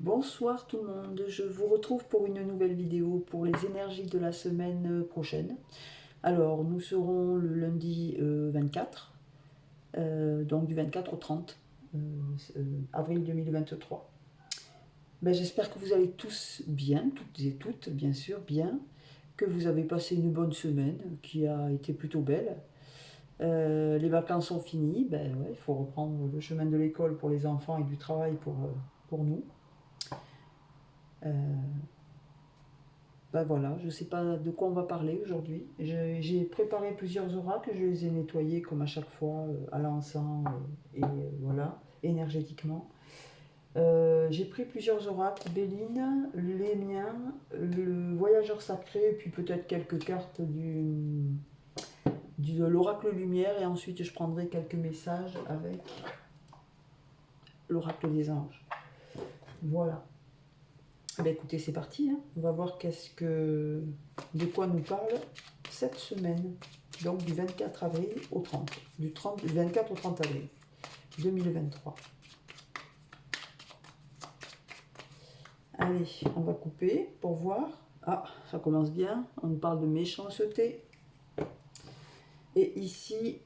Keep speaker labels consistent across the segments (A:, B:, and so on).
A: Bonsoir tout le monde, je vous retrouve pour une nouvelle vidéo pour les énergies de la semaine prochaine. Alors nous serons le lundi 24, donc du 24 au 30 avril 2023. J'espère que vous allez tous bien, toutes et toutes bien sûr bien, que vous avez passé une bonne semaine qui a été plutôt belle. Les vacances sont finies, il faut reprendre le chemin de l'école pour les enfants et du travail pour nous. Voilà, je ne sais pas de quoi on va parler aujourd'hui. J'ai préparé plusieurs oracles, je les ai nettoyés comme à chaque fois à l'encens voilà, énergétiquement. J'ai pris plusieurs oracles, Béline, les miens, le voyageur sacré, et puis peut-être quelques cartes de l'oracle lumière, et ensuite je prendrai quelques messages avec l'oracle des anges. Voilà. Écoutez, c'est parti, hein. On va voir de quoi nous parle cette semaine. Donc du 24 avril au 30. Du 24 au 30 avril 2023. Allez, on va couper pour voir. Ah, ça commence bien. On nous parle de méchanceté. Et ici,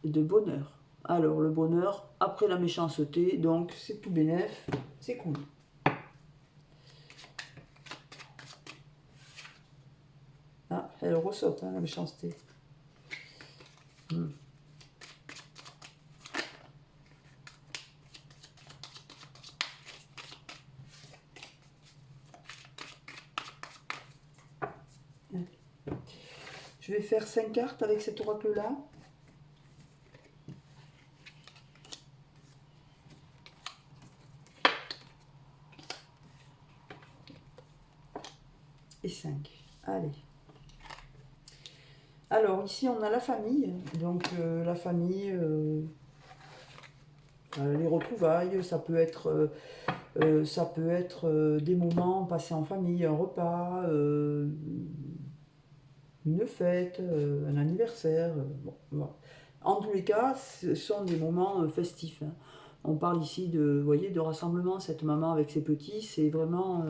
A: de bonheur. Alors, le bonheur après la méchanceté, donc c'est tout bénef, c'est cool. Ah, elle ressaute, hein, la méchanceté. Je vais faire 5 cartes avec cet oracle-là. Et 5. Allez. Alors, ici, on a la famille. Donc, la famille, les retrouvailles, ça peut être des moments passés en famille, un repas, une fête, un anniversaire. Bon, voilà. En tous les cas, ce sont des moments festifs, hein. On parle ici de, vous voyez, de rassemblement. Cette maman avec ses petits, c'est vraiment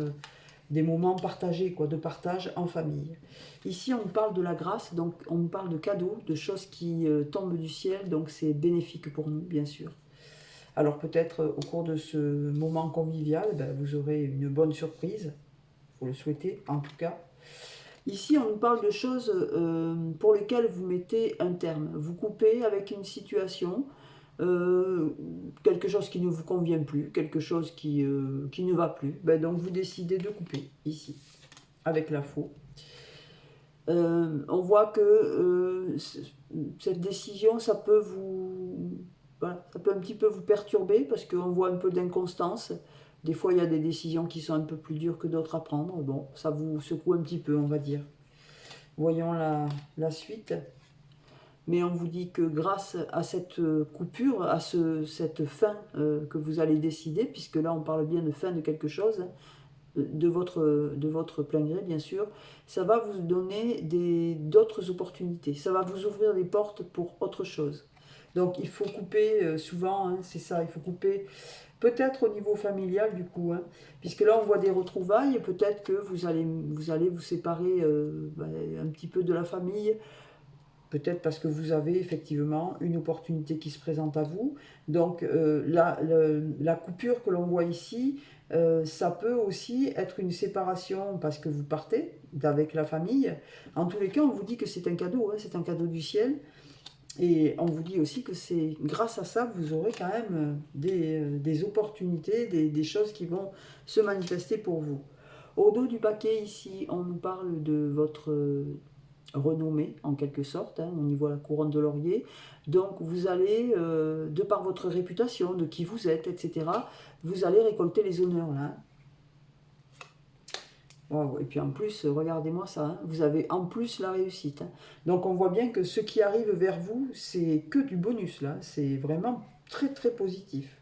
A: des moments partagés, quoi, de partage en famille. Ici, on nous parle de la grâce, donc on nous parle de cadeaux, de choses qui tombent du ciel, donc c'est bénéfique pour nous, bien sûr. Alors peut-être au cours de ce moment convivial, vous aurez une bonne surprise, il faut le souhaiter en tout cas. Ici, on nous parle de choses pour lesquelles vous mettez un terme. Vous coupez avec une situation, quelque chose qui ne vous convient plus, quelque chose qui ne va plus. Donc vous décidez de couper ici, avec la faux. On voit que cette décision, ça peut voilà, ça peut un petit peu vous perturber parce qu'on voit un peu d'inconstance. Des fois, il y a des décisions qui sont un peu plus dures que d'autres à prendre. Bon, ça vous secoue un petit peu, on va dire. Voyons la suite. Mais on vous dit que grâce à cette coupure, à cette fin que vous allez décider, puisque là on parle bien de fin de quelque chose, de votre plein gré bien sûr, ça va vous donner d'autres opportunités, ça va vous ouvrir des portes pour autre chose. Donc il faut couper souvent, hein, c'est ça, il faut couper peut-être au niveau familial du coup, hein, puisque là on voit des retrouvailles, peut-être que vous allez vous séparer un petit peu de la famille, peut-être parce que vous avez effectivement une opportunité qui se présente à vous. Donc la coupure que l'on voit ici, ça peut aussi être une séparation parce que vous partez avec la famille. En tous les cas, on vous dit que c'est un cadeau, hein, c'est un cadeau du ciel. Et on vous dit aussi que c'est grâce à ça, vous aurez quand même des opportunités, des choses qui vont se manifester pour vous. Au dos du paquet, ici, on nous parle de votre renommée, en quelque sorte, hein, on y voit la couronne de laurier. Donc vous allez, de par votre réputation, de qui vous êtes, etc., vous allez récolter les honneurs là. Wow. Et puis en plus, regardez-moi ça, hein, vous avez en plus la réussite, hein. Donc on voit bien que ce qui arrive vers vous, c'est que du bonus là, c'est vraiment très très positif.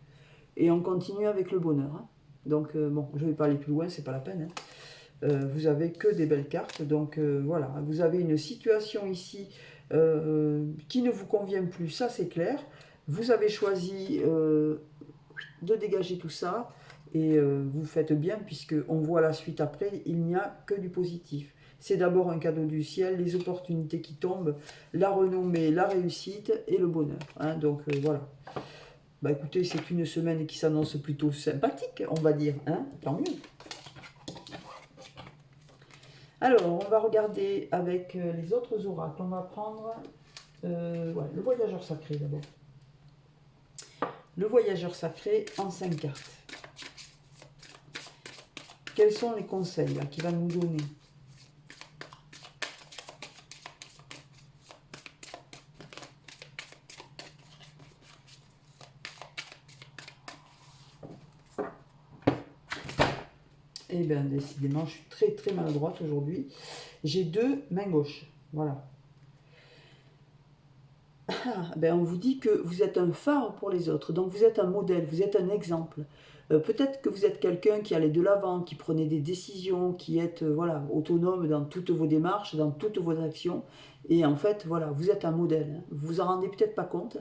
A: Et on continue avec le bonheur, hein. Donc bon, je ne vais pas aller plus loin, c'est pas la peine, hein. Vous avez que des belles cartes, donc voilà, vous avez une situation ici qui ne vous convient plus, ça c'est clair. Vous avez choisi de dégager tout ça. Et vous faites bien, puisqu'on voit la suite après, il n'y a que du positif. C'est d'abord un cadeau du ciel, les opportunités qui tombent, la renommée, la réussite et le bonheur. Hein. Donc voilà. Bah écoutez, c'est une semaine qui s'annonce plutôt sympathique, on va dire. Hein. Tant mieux. Alors, on va regarder avec les autres oracles. On va prendre le voyageur sacré d'abord. Le voyageur sacré en 5 cartes. Quels sont les conseils qu'il va nous donner? Eh bien, décidément, je suis très très maladroite aujourd'hui. J'ai 2 mains gauches. Voilà. Ben, on vous dit que vous êtes un phare pour les autres. Donc, vous êtes un modèle, vous êtes un exemple. Peut-être que vous êtes quelqu'un qui allait de l'avant, qui prenait des décisions, qui est voilà, autonome dans toutes vos démarches, dans toutes vos actions. Et en fait, voilà, vous êtes un modèle. Hein. Vous vous en rendez peut-être pas compte,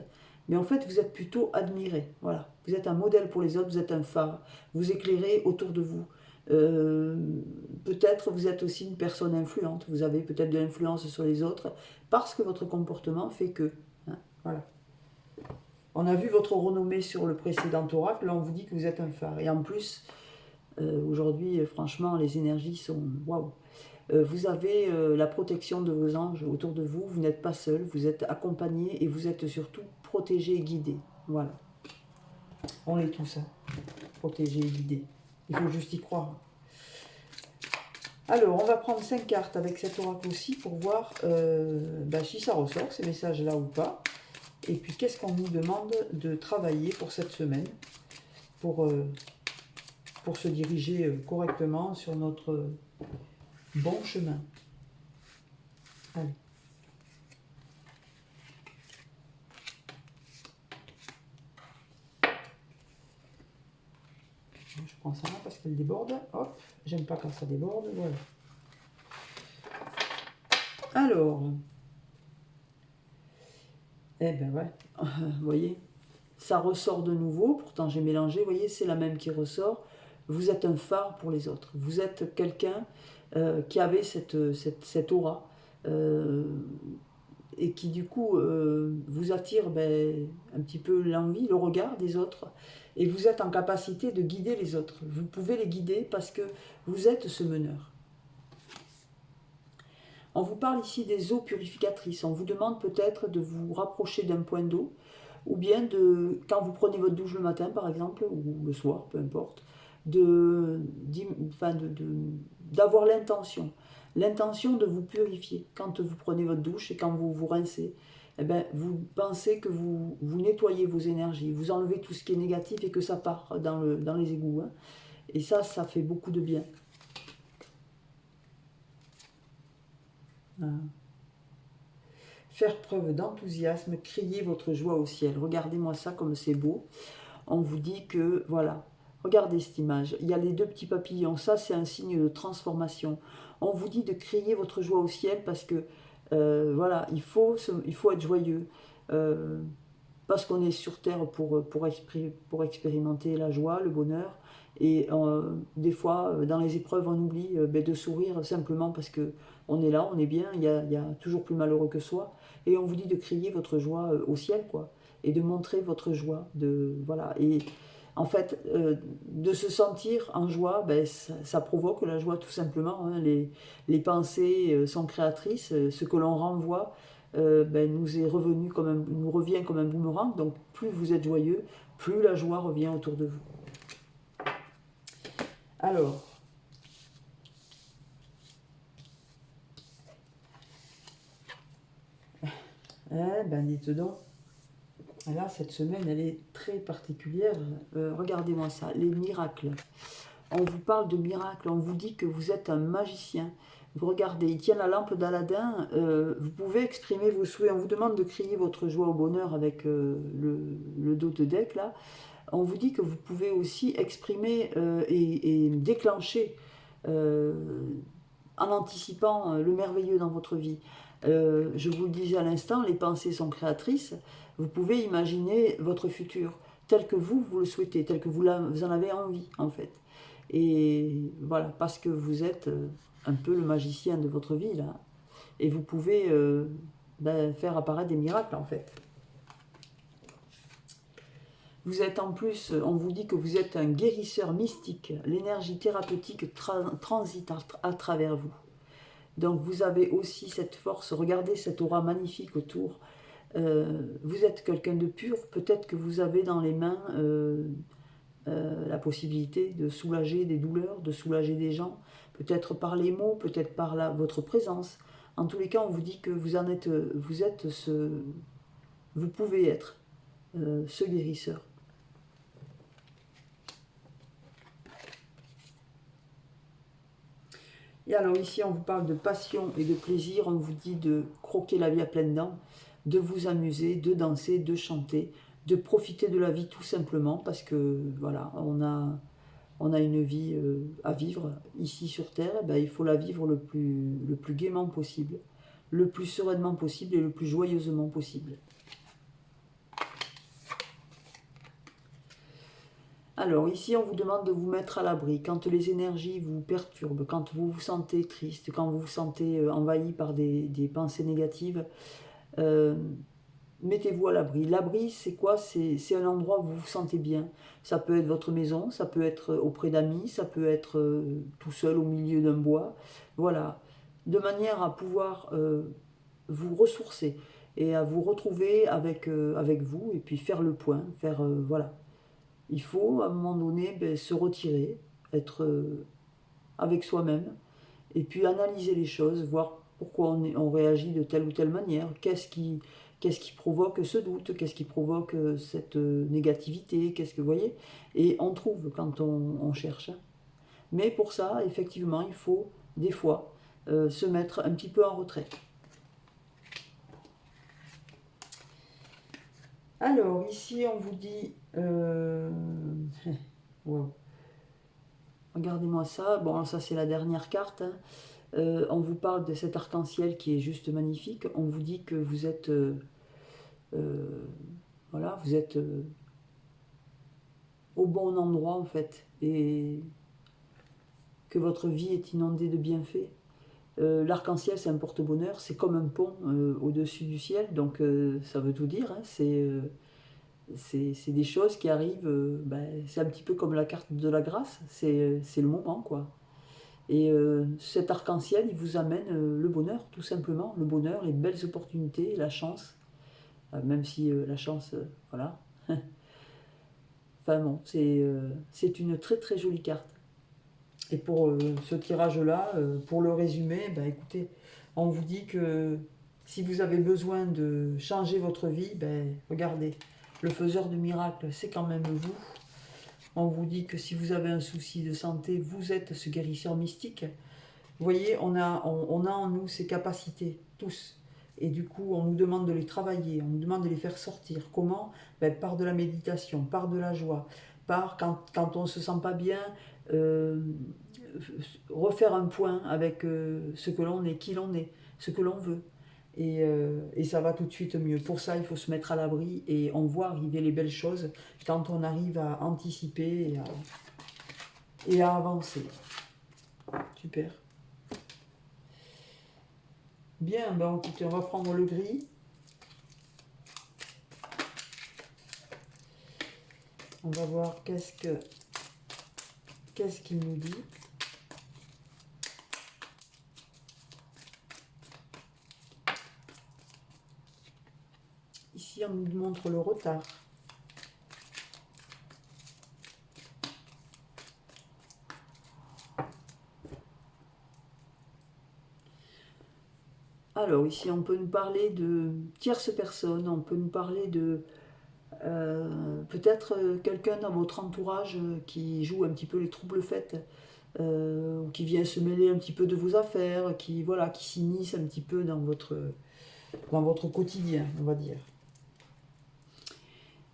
A: mais en fait, vous êtes plutôt admiré. Voilà. Vous êtes un modèle pour les autres, vous êtes un phare. Vous éclairez autour de vous. Peut-être vous êtes aussi une personne influente, vous avez peut-être de l'influence sur les autres parce que votre comportement fait que. Hein, voilà. On a vu votre renommée sur le précédent oracle, là on vous dit que vous êtes un phare. Et en plus, aujourd'hui, franchement, les énergies sont waouh. Vous avez la protection de vos anges autour de vous, vous n'êtes pas seul, vous êtes accompagné et vous êtes surtout protégé et guidé. Voilà. On est tous, hein, protégé et guidé. Il faut juste y croire. Alors, on va prendre 5 cartes avec cet oracle aussi pour voir si ça ressort, ces messages-là ou pas. Et puis, qu'est-ce qu'on nous demande de travailler pour cette semaine pour se diriger correctement sur notre bon chemin. Allez. Je prends ça là parce qu'elle déborde. Hop, j'aime pas quand ça déborde. Voilà. Alors, eh ben ouais, vous voyez, ça ressort de nouveau. Pourtant, j'ai mélangé. Vous voyez, c'est la même qui ressort. Vous êtes un phare pour les autres. Vous êtes quelqu'un qui avait cette aura et qui, du coup, vous attire un petit peu l'envie, le regard des autres. Et vous êtes en capacité de guider les autres. Vous pouvez les guider parce que vous êtes ce meneur. On vous parle ici des eaux purificatrices. On vous demande peut-être de vous rapprocher d'un point d'eau, ou bien quand vous prenez votre douche le matin, par exemple, ou le soir, peu importe, d'avoir l'intention de vous purifier. Quand vous prenez votre douche et quand vous vous rincez, eh ben, vous pensez que vous nettoyez vos énergies, vous enlevez tout ce qui est négatif et que ça part dans les égouts. Hein. Et ça fait beaucoup de bien. Voilà. Faire preuve d'enthousiasme, crier votre joie au ciel. Regardez-moi ça comme c'est beau. On vous dit que, voilà, regardez cette image. Il y a les 2 petits papillons. Ça, c'est un signe de transformation. On vous dit de crier votre joie au ciel parce que, voilà, il faut être joyeux. Parce qu'on est sur Terre pour expérimenter la joie, le bonheur. Et des fois, dans les épreuves, on oublie de sourire simplement parce qu'on est là, on est bien, il y a toujours plus malheureux que soi. Et on vous dit de crier votre joie au ciel, quoi. Et de montrer votre joie. Voilà. Et en fait, de se sentir en joie, ça provoque la joie tout simplement. Hein. Les pensées sont créatrices. Ce que l'on renvoie nous revient comme un boomerang. Donc plus vous êtes joyeux, plus la joie revient autour de vous. Alors, dites donc, là cette semaine elle est très particulière. Regardez-moi ça, les miracles. On vous parle de miracles, on vous dit que vous êtes un magicien. Vous regardez, il tient la lampe d'Aladin, vous pouvez exprimer vos souhaits. On vous demande de crier votre joie au bonheur avec le dos de deck là. On vous dit que vous pouvez aussi exprimer et déclencher en anticipant le merveilleux dans votre vie. Je vous le disais à l'instant, les pensées sont créatrices. Vous pouvez imaginer votre futur. tel que vous le souhaitez, tel que vous en avez envie, en fait. Et voilà, parce que vous êtes un peu le magicien de votre vie, là. Et vous pouvez faire apparaître des miracles, en fait. Vous êtes en plus, on vous dit que vous êtes un guérisseur mystique. L'énergie thérapeutique transite à travers vous. Donc vous avez aussi cette force, regardez cette aura magnifique autour. Vous êtes quelqu'un de pur, peut-être que vous avez dans les mains la possibilité de soulager des douleurs, de soulager des gens, peut-être par les mots, peut-être par votre présence. En tous les cas, on vous dit que vous pouvez être ce guérisseur. Et alors ici, on vous parle de passion et de plaisir, on vous dit de croquer la vie à pleines dents, de vous amuser, de danser, de chanter, de profiter de la vie tout simplement, parce que voilà, on a une vie à vivre ici sur Terre, et ben, il faut la vivre le plus gaiement possible, le plus sereinement possible et le plus joyeusement possible. Alors ici, on vous demande de vous mettre à l'abri quand les énergies vous perturbent, quand vous vous sentez triste, quand vous vous sentez envahi par des pensées négatives. Mettez-vous à l'abri. L'abri, c'est quoi? C'est un endroit où vous vous sentez bien. Ça peut être votre maison, ça peut être auprès d'amis, ça peut être tout seul au milieu d'un bois. Voilà. De manière à pouvoir vous ressourcer et à vous retrouver avec vous et puis faire le point, voilà. Il faut, à un moment donné, se retirer, être avec soi-même, et puis analyser les choses, voir pourquoi on réagit de telle ou telle manière, qu'est-ce qui provoque ce doute, qu'est-ce qui provoque cette négativité, qu'est-ce que vous voyez, et on trouve quand on cherche. Mais pour ça, effectivement, il faut, des fois, se mettre un petit peu en retrait. Alors, ici, on vous dit... wow. Regardez-moi ça. Bon, ça, c'est la dernière carte. Hein. On vous parle de cet arc-en-ciel qui est juste magnifique. On vous dit que vous êtes... voilà, vous êtes au bon endroit, en fait. Et que votre vie est inondée de bienfaits. L'arc-en-ciel, c'est un porte-bonheur. C'est comme un pont au-dessus du ciel. Donc, ça veut tout dire. Hein. C'est des choses qui arrivent, c'est un petit peu comme la carte de la grâce, c'est le moment, quoi. Et cet arc-en-ciel, il vous amène le bonheur, tout simplement, le bonheur, les belles opportunités, la chance, même si la chance, voilà. Enfin bon, c'est une très très jolie carte. Et pour ce tirage-là, pour le résumer, écoutez, on vous dit que si vous avez besoin de changer votre vie, regardez, le faiseur de miracles, c'est quand même vous. On vous dit que si vous avez un souci de santé, vous êtes ce guérisseur mystique. Vous voyez, on a en nous ces capacités, tous. Et du coup, on nous demande de les travailler, on nous demande de les faire sortir. Comment? Par de la méditation, par de la joie, par, quand on ne se sent pas bien, refaire un point avec ce que l'on est, qui l'on est, ce que l'on veut. Et ça va tout de suite mieux. Pour ça, il faut se mettre à l'abri et on voit arriver les belles choses quand on arrive à anticiper et à avancer. Super. Bien, écoutez, on va prendre le gris. On va voir qu'est-ce qu'il nous dit. Ici, on nous montre le retard. Alors, ici, on peut nous parler de tierces personnes, on peut nous parler de peut-être quelqu'un dans votre entourage qui joue un petit peu les troubles-fêtes, ou qui vient se mêler un petit peu de vos affaires, qui s'immisce un petit peu dans votre quotidien, on va dire.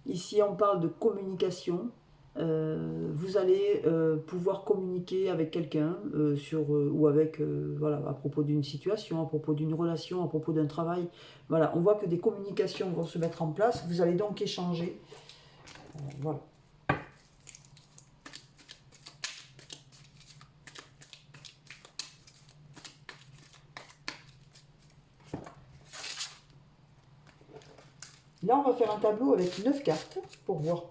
A: Ici, on parle de communication. Vous allez pouvoir communiquer avec quelqu'un ou avec, voilà, à propos d'une situation, à propos d'une relation, à propos d'un travail. Voilà, on voit que des communications vont se mettre en place. Vous allez donc échanger. Voilà. Là, on va faire un tableau avec 9 cartes pour voir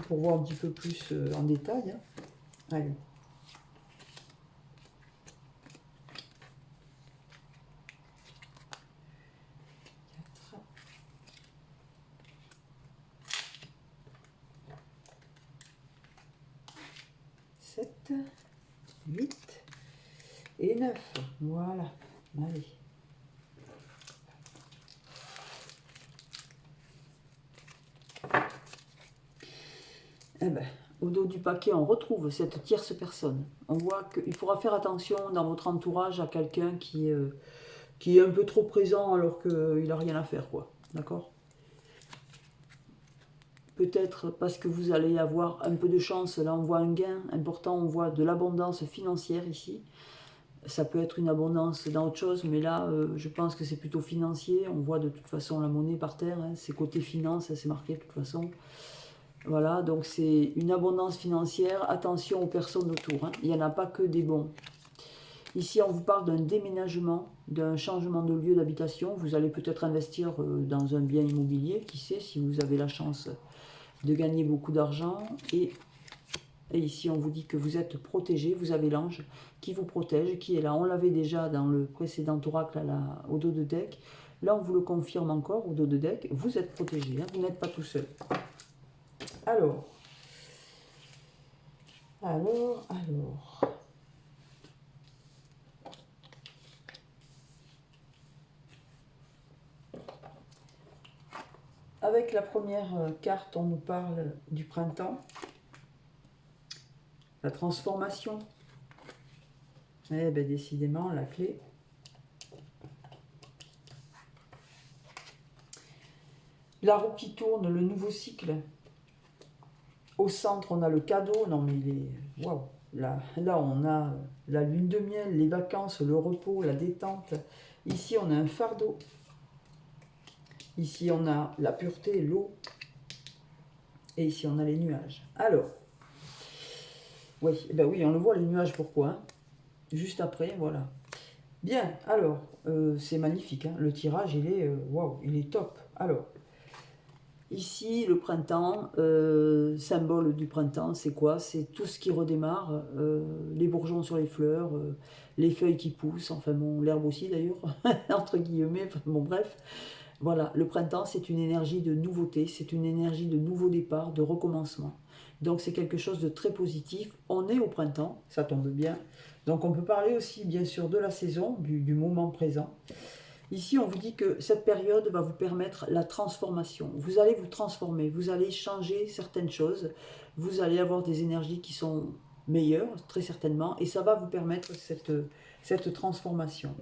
A: pour voir un petit peu plus en détail. Hein. Allez. 7, 8 et 9. Voilà. Allez. Eh ben, au dos du paquet, on retrouve cette tierce personne. On voit qu'il faudra faire attention dans votre entourage à quelqu'un qui est un peu trop présent alors qu'il n'a rien à faire, quoi. D'accord? Peut-être parce que vous allez avoir un peu de chance, là on voit un gain important, on voit de l'abondance financière ici. Ça peut être une abondance dans autre chose, mais là je pense que c'est plutôt financier. On voit de toute façon la monnaie par terre, hein, c'est côté finance, c'est marqué de toute façon. Voilà, donc c'est une abondance financière. Attention aux personnes autour, hein. Il n'y en a pas que des bons. Ici, on vous parle d'un déménagement, d'un changement de lieu d'habitation. Vous allez peut-être investir dans un bien immobilier, qui sait, si vous avez la chance de gagner beaucoup d'argent. Et ici, on vous dit que vous êtes protégé. Vous avez l'ange qui vous protège, qui est là. On l'avait déjà dans le précédent oracle au dos de deck. Là, on vous le confirme encore au dos de deck. Vous êtes protégé, hein, vous n'êtes pas tout seul. Alors. Avec la première carte, on nous parle du printemps, la transformation. Eh bien, décidément, la clé. La roue qui tourne, le nouveau cycle. Au centre, on a le cadeau. Non, mais il est... Waouh! Là, on a la lune de miel, les vacances, le repos, la détente. Ici, on a un fardeau. Ici, on a la pureté, l'eau. Et ici, on a les nuages. Alors, oui, ben oui, on le voit, les nuages, pourquoi hein? Juste après, voilà. Bien, alors, c'est magnifique. Hein, le tirage, il est, waouh, il est top. Alors, ici, le printemps, symbole du printemps, c'est quoi? C'est tout ce qui redémarre, les bourgeons sur les fleurs, les feuilles qui poussent, enfin bon, l'herbe aussi d'ailleurs, entre guillemets, enfin, bon bref. Voilà, le printemps, c'est une énergie de nouveauté, c'est une énergie de nouveau départ, de recommencement. Donc c'est quelque chose de très positif. On est au printemps, ça tombe bien. Donc on peut parler aussi bien sûr de la saison, du moment présent. Ici, on vous dit que cette période va vous permettre la transformation. Vous allez vous transformer, vous allez changer certaines choses, vous allez avoir des énergies qui sont meilleures, très certainement, et ça va vous permettre cette transformation.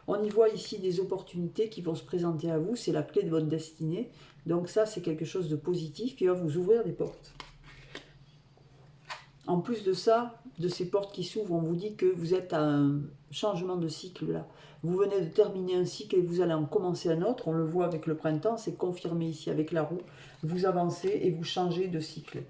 A: On y voit ici des opportunités qui vont se présenter à vous, c'est la clé de votre destinée. Donc ça, c'est quelque chose de positif qui va vous ouvrir des portes. En plus de ça, de ces portes qui s'ouvrent, on vous dit que vous êtes à un changement de cycle là. Vous venez de terminer un cycle et vous allez en commencer un autre. On le voit avec le printemps, c'est confirmé ici avec la roue. Vous avancez et vous changez de cycle.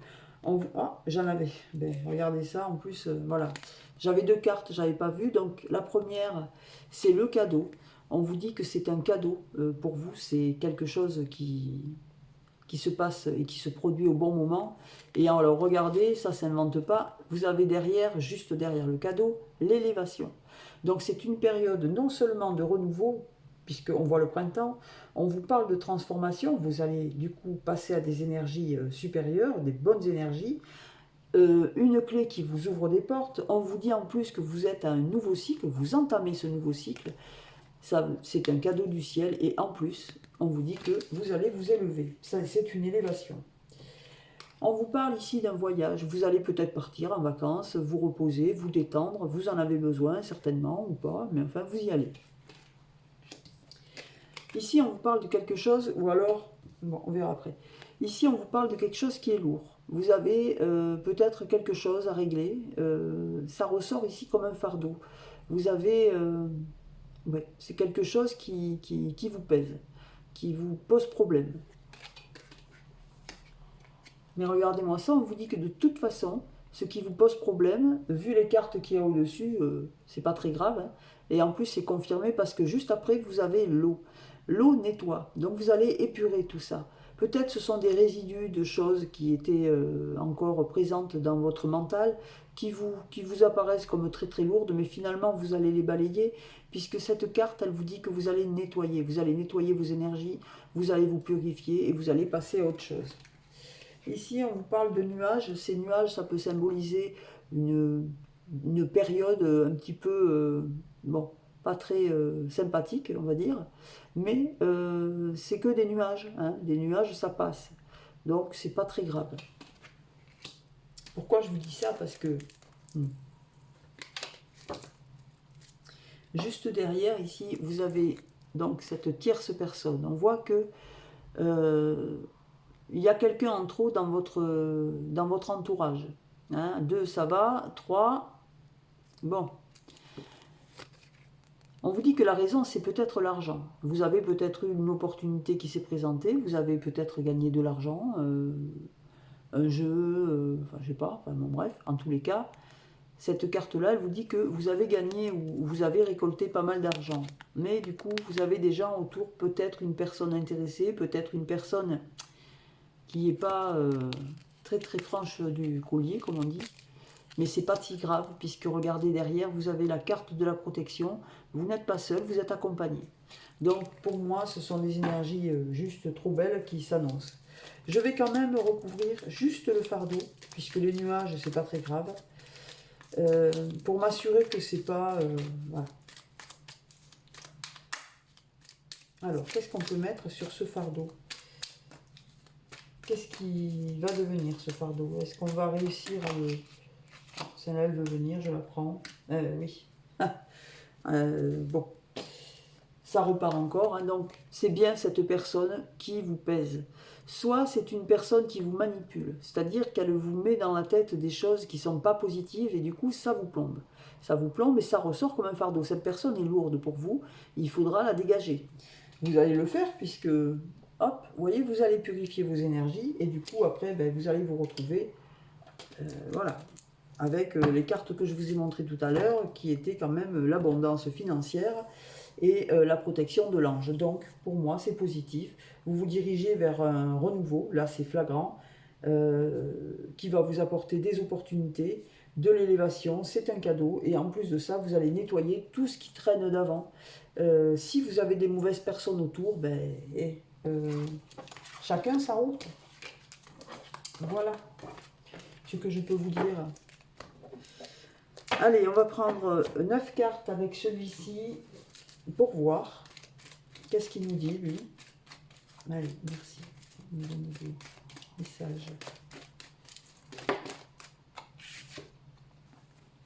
A: Ah, j'en avais. Ben, regardez ça, en plus, voilà. J'avais deux cartes, j'avais pas vu. Donc la première, c'est le cadeau. On vous dit que c'est un cadeau pour vous. C'est quelque chose qui se passe et qui se produit au bon moment. Et alors regardez, ça s'invente pas. Vous avez derrière, juste derrière le cadeau, l'élévation. Donc c'est une période non seulement de renouveau, puisqu'on voit le printemps, on vous parle de transformation, vous allez du coup passer à des énergies supérieures, des bonnes énergies, une clé qui vous ouvre des portes. On vous dit en plus que vous êtes à un nouveau cycle, vous entamez ce nouveau cycle, c'est un cadeau du ciel, et en plus, on vous dit que vous allez vous élever. C'est une élévation. On vous parle ici d'un voyage. Vous allez peut-être partir en vacances, vous reposer, vous détendre. Vous en avez besoin, certainement, ou pas, mais enfin, vous y allez. Ici, on vous parle de quelque chose, ou alors, bon, on verra après. Ici, on vous parle de quelque chose qui est lourd. Vous avez peut-être quelque chose à régler. Ça ressort ici comme un fardeau. Vous avez... ouais, c'est quelque chose qui vous pèse, qui vous pose problème. Mais regardez-moi ça, on vous dit que de toute façon, ce qui vous pose problème, vu les cartes qu'il y a au-dessus, c'est pas très grave, hein. Et en plus, c'est confirmé parce que juste après, vous avez l'eau. L'eau nettoie, donc vous allez épurer tout ça. Peut-être ce sont des résidus de choses qui étaient encore présentes dans votre mental, qui vous apparaissent comme très très lourdes, mais finalement vous allez les balayer, puisque cette carte, elle vous dit que vous allez nettoyer vos énergies, vous allez vous purifier et vous allez passer à autre chose. Ici, on vous parle de nuages. Ces nuages, ça peut symboliser une, une période un petit peu, bon, pas très sympathique, on va dire. Mais c'est que des nuages, hein. Des nuages, ça passe. Donc, c'est pas très grave. Pourquoi je vous dis ça? Parce que juste derrière, ici, vous avez donc cette tierce personne. On voit que il y a quelqu'un en trop dans votre entourage. Hein, 2, ça va. 3, bon. On vous dit que la raison, c'est peut-être l'argent. Vous avez peut-être eu une opportunité qui s'est présentée, vous avez peut-être gagné de l'argent, un jeu, enfin, je sais pas, enfin, bon, bref, en tous les cas, cette carte-là, elle vous dit que vous avez gagné ou vous avez récolté pas mal d'argent. Mais du coup, vous avez des gens autour, peut-être une personne intéressée, peut-être une personne qui n'est pas très très franche du collier, comme on dit. Mais c'est pas si grave, puisque regardez derrière, vous avez la carte de la protection. Vous n'êtes pas seul, vous êtes accompagné. Donc pour moi, ce sont des énergies juste trop belles qui s'annoncent. Je vais quand même recouvrir juste le fardeau, puisque les nuages, c'est pas très grave. Pour m'assurer que c'est pas... voilà. Alors, qu'est-ce qu'on peut mettre sur ce fardeau? Qu'est-ce qui va devenir ce fardeau? Est-ce qu'on va réussir à le... Celle-là, elle veut venir, je la prends. Oui. Bon, ça repart encore. Hein, donc, c'est bien cette personne qui vous pèse. Soit c'est une personne qui vous manipule, c'est-à-dire qu'elle vous met dans la tête des choses qui ne sont pas positives et du coup, ça vous plombe. Ça vous plombe et ça ressort comme un fardeau. Cette personne est lourde pour vous, il faudra la dégager. Vous allez le faire puisque, hop, vous voyez, vous allez purifier vos énergies et du coup, après, ben, vous allez vous retrouver, voilà, avec les cartes que je vous ai montrées tout à l'heure, qui étaient quand même l'abondance financière et la protection de l'ange. Donc, pour moi, c'est positif. Vous vous dirigez vers un renouveau, là c'est flagrant, qui va vous apporter des opportunités, de l'élévation, c'est un cadeau, et en plus de ça, vous allez nettoyer tout ce qui traîne d'avant. Si vous avez des mauvaises personnes autour, ben, chacun sa route. Voilà ce que je peux vous dire. Allez, on va prendre 9 cartes avec celui-ci pour voir qu'est-ce qu'il nous dit, lui. Allez, merci. Il nous donne des messages.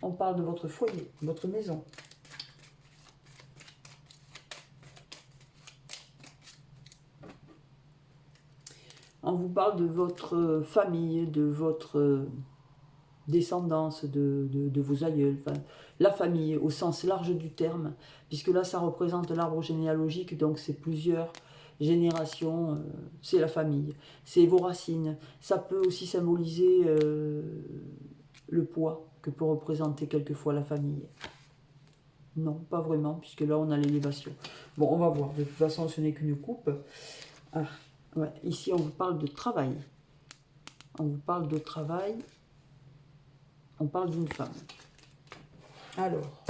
A: On parle de votre foyer, votre maison. On vous parle de votre famille, de votre descendance, de vos aïeuls, enfin, la famille au sens large du terme, puisque là ça représente l'arbre généalogique, donc c'est plusieurs générations, c'est la famille, c'est vos racines. Ça peut aussi symboliser le poids que peut représenter quelquefois la famille. Non, pas vraiment, puisque là on a l'élévation. Bon, on va voir, de toute façon ce n'est qu'une coupe. Ah, ouais. Ici on vous parle de travail. On vous parle de travail. On parle d'une femme. Alors,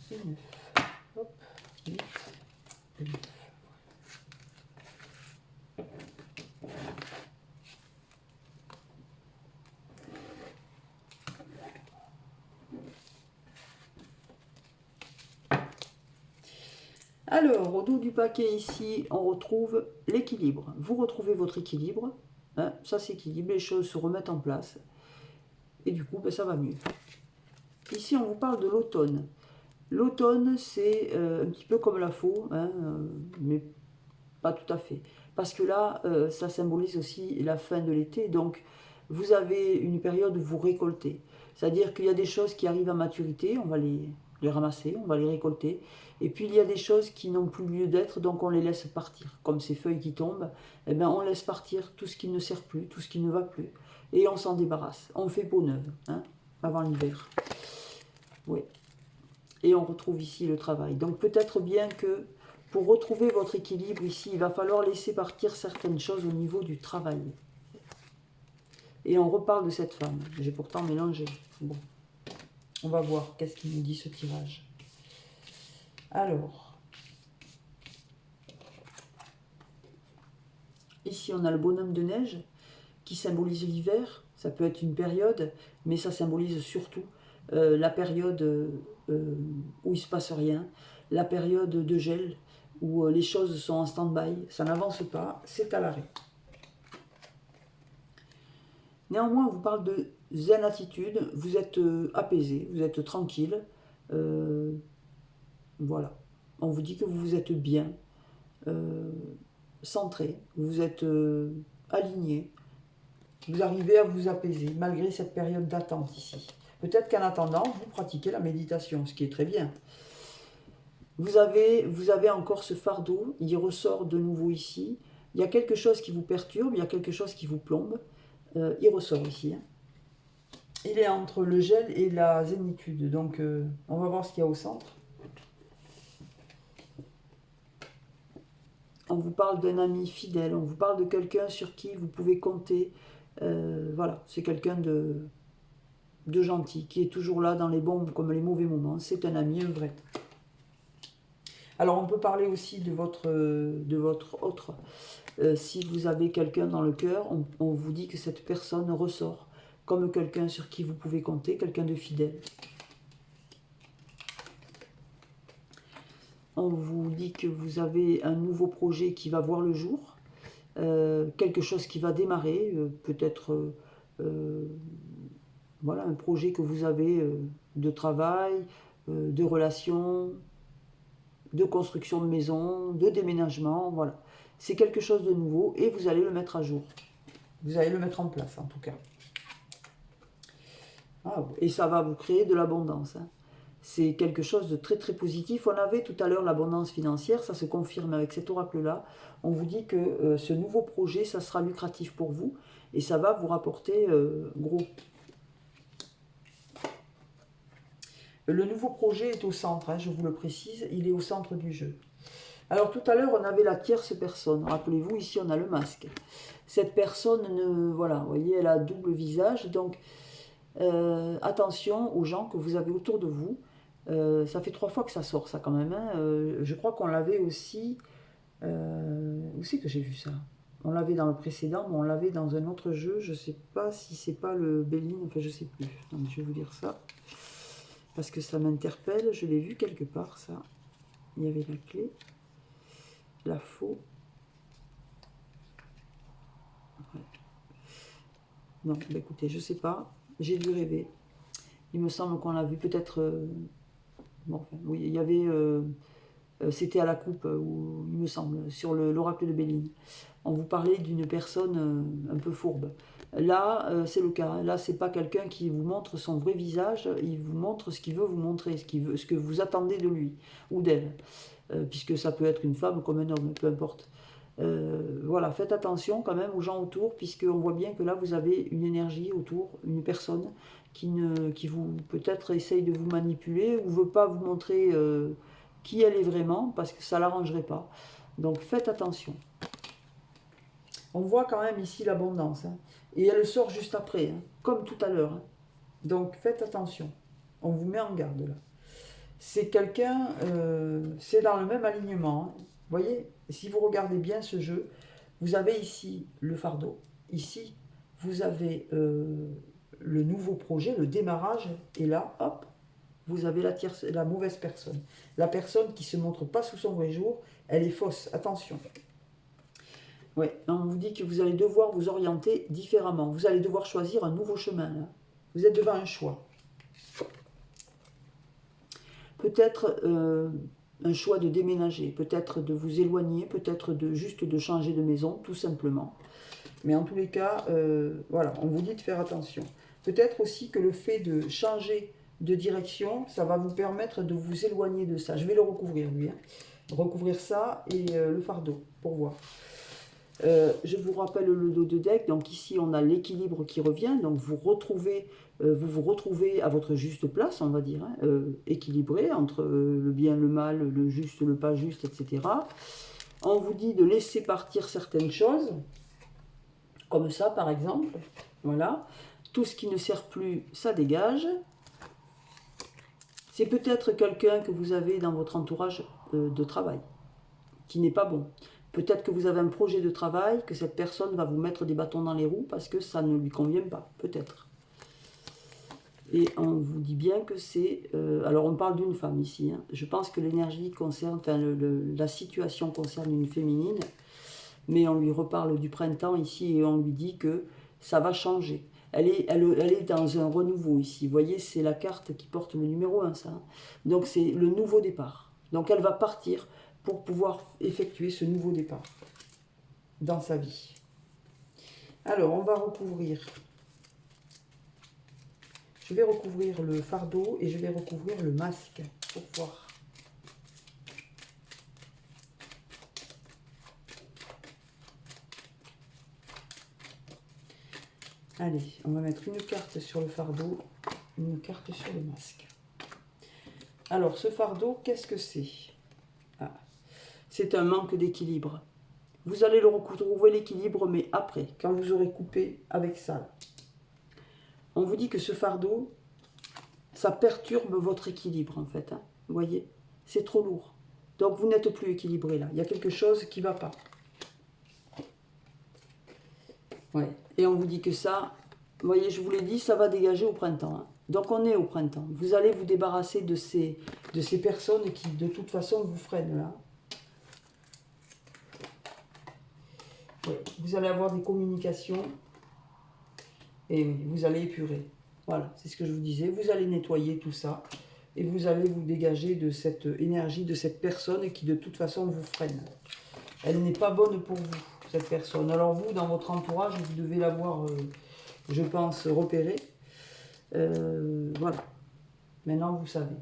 A: c'est 9. Hop, 8, 9. Alors, au dos du paquet ici, on retrouve l'équilibre. Vous retrouvez votre équilibre. Hein, ça s'équilibre, les choses se remettent en place. Et du coup, ben, ça va mieux. Ici, on vous parle de l'automne. L'automne, c'est un petit peu comme la faux, hein, mais pas tout à fait. Parce que là, ça symbolise aussi la fin de l'été. Donc, vous avez une période où vous récoltez. C'est-à-dire qu'il y a des choses qui arrivent à maturité, on va les ramasser, on va les récolter. Et puis, il y a des choses qui n'ont plus lieu d'être, donc on les laisse partir. Comme ces feuilles qui tombent, eh bien, on laisse partir tout ce qui ne sert plus, tout ce qui ne va plus. Et on s'en débarrasse. On fait peau neuve, hein, avant l'hiver. Oui. Et on retrouve ici le travail. Donc, peut-être bien que pour retrouver votre équilibre ici, il va falloir laisser partir certaines choses au niveau du travail. Et on reparle de cette femme. J'ai pourtant mélangé. Bon, on va voir qu'est-ce qu'il nous dit ce tirage. Alors, ici on a le bonhomme de neige qui symbolise l'hiver. Ça peut être une période, mais ça symbolise surtout la période où il ne se passe rien, la période de gel, où les choses sont en stand-by, ça n'avance pas, c'est à l'arrêt. Néanmoins, on vous parle de zen attitude, vous êtes apaisé, vous êtes tranquille, voilà. On vous dit que vous êtes bien, centré, vous êtes aligné, vous arrivez à vous apaiser malgré cette période d'attente ici. Peut-être qu'en attendant, vous pratiquez la méditation, ce qui est très bien. Vous avez encore ce fardeau, il ressort de nouveau ici. Il y a quelque chose qui vous perturbe, il y a quelque chose qui vous plombe. Il ressort ici. Hein. Il est entre le gel et la zénitude. Donc, on va voir ce qu'il y a au centre. On vous parle d'un ami fidèle, on vous parle de quelqu'un sur qui vous pouvez compter. Voilà, c'est quelqu'un de gentil, qui est toujours là dans les bons comme les mauvais moments. C'est un ami, un vrai. Alors, on peut parler aussi de votre autre. Si vous avez quelqu'un dans le cœur, on vous dit que cette personne ressort comme quelqu'un sur qui vous pouvez compter, quelqu'un de fidèle. On vous dit que vous avez un nouveau projet qui va voir le jour, quelque chose qui va démarrer, peut-être voilà, un projet que vous avez de travail, de relation, de construction de maison, de déménagement, voilà. C'est quelque chose de nouveau et vous allez le mettre à jour. Vous allez le mettre en place en tout cas. Ah, et ça va vous créer de l'abondance. Hein. C'est quelque chose de très très positif. On avait tout à l'heure l'abondance financière, ça se confirme avec cet oracle-là. On vous dit que ce nouveau projet, ça sera lucratif pour vous et ça va vous rapporter gros. Le nouveau projet est au centre, hein, je vous le précise, il est au centre du jeu. Alors tout à l'heure, on avait la tierce personne. Rappelez-vous, ici, on a le masque. Cette personne, voilà, vous voyez, elle a double visage. Donc, attention aux gens que vous avez autour de vous. Ça fait 3 fois que ça sort, ça, quand même. Hein. Je crois qu'on l'avait aussi... où c'est que j'ai vu ça? On l'avait dans le précédent, mais on l'avait dans un autre jeu. Je ne sais pas si c'est pas le Béline. Enfin, je ne sais plus. Donc, je vais vous dire ça. Parce que ça m'interpelle. Je l'ai vu quelque part, ça. Il y avait la clé. La faux. Ouais. Non, bah écoutez, je sais pas. J'ai dû rêver. Il me semble qu'on l'a vu. Peut-être... bon, enfin, oui, il y avait... c'était à la coupe, où, il me semble, sur l'oracle de Béline. On vous parlait d'une personne un peu fourbe. Là, c'est le cas. Là, c'est pas quelqu'un qui vous montre son vrai visage. Il vous montre ce qu'il veut vous montrer, ce que vous attendez de lui ou d'elle. Puisque ça peut être une femme comme un homme, peu importe. Voilà, faites attention quand même aux gens autour, puisqu'on voit bien que là, vous avez une énergie autour, une personne qui vous peut-être essaye de vous manipuler ou veut pas vous montrer qui elle est vraiment, parce que ça ne l'arrangerait pas. Donc faites attention. On voit quand même ici l'abondance, hein, et elle sort juste après, hein, comme tout à l'heure. Hein. Donc faites attention, on vous met en garde là. C'est quelqu'un, c'est dans le même alignement. Hein. Vous voyez, si vous regardez bien ce jeu, vous avez ici le fardeau, ici vous avez le nouveau projet, le démarrage, et là, hop, vous avez la mauvaise personne. La personne qui ne se montre pas sous son vrai jour, elle est fausse, attention. Ouais, on vous dit que vous allez devoir vous orienter différemment. Vous allez devoir choisir un nouveau chemin. Là. Vous êtes devant un choix. Peut-être un choix de déménager, peut-être de vous éloigner, peut-être juste de changer de maison, tout simplement. Mais en tous les cas, voilà, on vous dit de faire attention. Peut-être aussi que le fait de changer de direction, ça va vous permettre de vous éloigner de ça. Je vais le recouvrir, lui. Hein. Recouvrir ça et le fardeau, pour voir. Je vous rappelle le dos de deck. Donc ici, on a l'équilibre qui revient. Donc vous vous retrouvez à votre juste place, on va dire, hein, équilibré entre le bien, le mal, le juste, le pas juste, etc. On vous dit de laisser partir certaines choses, comme ça par exemple. Voilà. Tout ce qui ne sert plus, ça dégage. C'est peut-être quelqu'un que vous avez dans votre entourage de travail, qui n'est pas bon. Peut-être que vous avez un projet de travail, que cette personne va vous mettre des bâtons dans les roues parce que ça ne lui convient pas, peut-être. Et on vous dit bien que c'est... alors on parle d'une femme ici. Hein. Je pense que l'énergie concerne... Enfin, la situation concerne une féminine. Mais on lui reparle du printemps ici et on lui dit que ça va changer. Elle est dans un renouveau ici. Vous voyez, c'est la carte qui porte le numéro 1, ça. Hein. Donc c'est le nouveau départ. Donc elle va partir pour pouvoir effectuer ce nouveau départ dans sa vie. Alors, on va recouvrir... Je vais recouvrir le fardeau et je vais recouvrir le masque pour voir. Allez, on va mettre une carte sur le fardeau, une carte sur le masque. Alors, ce fardeau, qu'est-ce que c'est? Ah, c'est un manque d'équilibre. Vous allez le retrouver l'équilibre, mais après, quand vous aurez coupé avec ça. On vous dit que ce fardeau, ça perturbe votre équilibre, en fait. Hein. Vous voyez? C'est trop lourd. Donc, vous n'êtes plus équilibré, là. Il y a quelque chose qui ne va pas. Ouais. Et on vous dit que ça, vous voyez, je vous l'ai dit, ça va dégager au printemps. Hein. Donc, on est au printemps. Vous allez vous débarrasser de ces personnes qui, de toute façon, vous freinent, là. Ouais. Vous allez avoir des communications et vous allez épurer. Voilà, c'est ce que je vous disais. Vous allez nettoyer tout ça et vous allez vous dégager de cette énergie, de cette personne qui de toute façon vous freine. Elle n'est pas bonne pour vous, cette personne. Alors vous, dans votre entourage, vous devez l'avoir, je pense, repérée. Voilà, maintenant vous savez.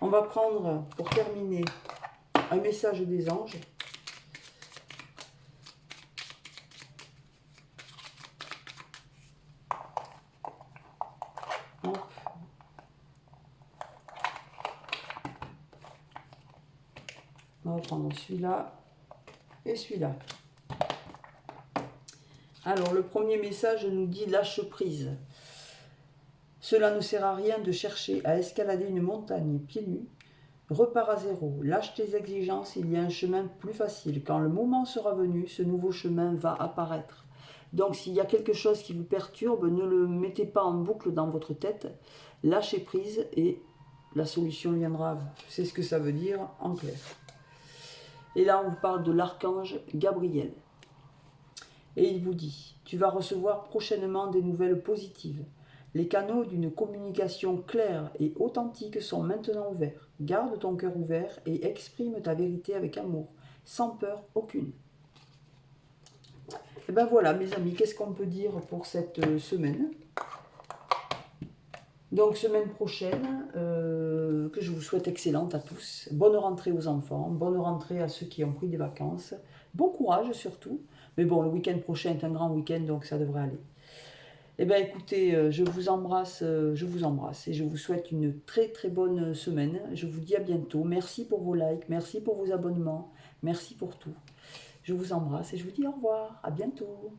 A: On va prendre, pour terminer, un message des anges. On va prendre celui-là et celui-là. Alors, le premier message nous dit « Lâche prise ». Cela ne sert à rien de chercher à escalader une montagne pieds nus. Repars à zéro, lâche tes exigences, il y a un chemin plus facile. Quand le moment sera venu, ce nouveau chemin va apparaître. Donc, s'il y a quelque chose qui vous perturbe, ne le mettez pas en boucle dans votre tête. Lâchez prise et la solution viendra à vous. C'est ce que ça veut dire en clair. Et là, on vous parle de l'archange Gabriel. Et il vous dit, tu vas recevoir prochainement des nouvelles positives. Les canaux d'une communication claire et authentique sont maintenant ouverts. Garde ton cœur ouvert et exprime ta vérité avec amour, sans peur aucune. Et ben voilà, mes amis, qu'est-ce qu'on peut dire pour cette semaine? Donc, semaine prochaine, que je vous souhaite excellente à tous. Bonne rentrée aux enfants, bonne rentrée à ceux qui ont pris des vacances. Bon courage surtout. Mais bon, le week-end prochain est un grand week-end, donc ça devrait aller. Eh bien, écoutez, je vous embrasse et je vous souhaite une très très bonne semaine. Je vous dis à bientôt. Merci pour vos likes, merci pour vos abonnements, merci pour tout. Je vous embrasse et je vous dis au revoir. À bientôt.